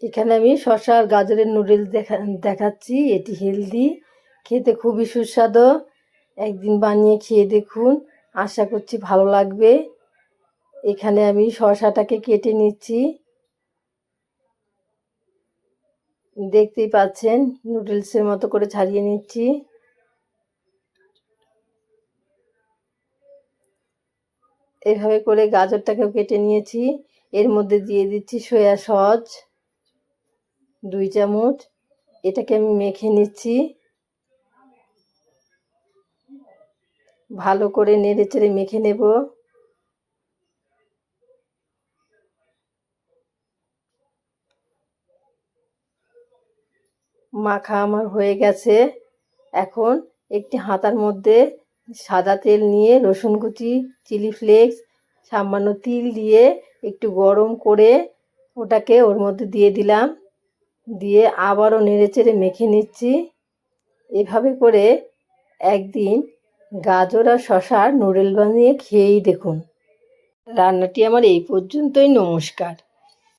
এখানে আমি শসা আর গাজরের নুডলস দেখাচ্ছি। এটি হেলদি, খেতে খুবই সুস্বাদু। একদিন বানিয়ে খেয়ে দেখুন, আশা করছি ভালো লাগবে। এখানে আমি শসাটাকে কেটে নিচ্ছি, দেখতেই পাচ্ছেন নুডলসের মতো করে ছাড়িয়ে নিচ্ছি। এভাবে করে গাজরটাকেও কেটে নিয়েছি। এর মধ্যে দিয়ে দিচ্ছি সয়া সস 2 চামচ। এটাকে আমি মেখে নিচ্ছি, ভালো করে নেড়েচেড়ে মেখে নেব। মাখা আমার হয়ে গেছে। এখন একটি হাতার মধ্যে সাদা তেল নিয়ে রসুন কুচি, চিলি ফ্লেক্স, সামান্য তিল দিয়ে একটু গরম করে ওটাকে ওর মধ্যে দিয়ে দিলাম। দিয়ে আবারও নেড়েচেড়ে মেখে নিচ্ছি। এভাবে করে একদিন গাজর আর শসার নুডল বানিয়ে খেয়েই দেখুন। রান্নাটি আমার এই পর্যন্তই। নমস্কার।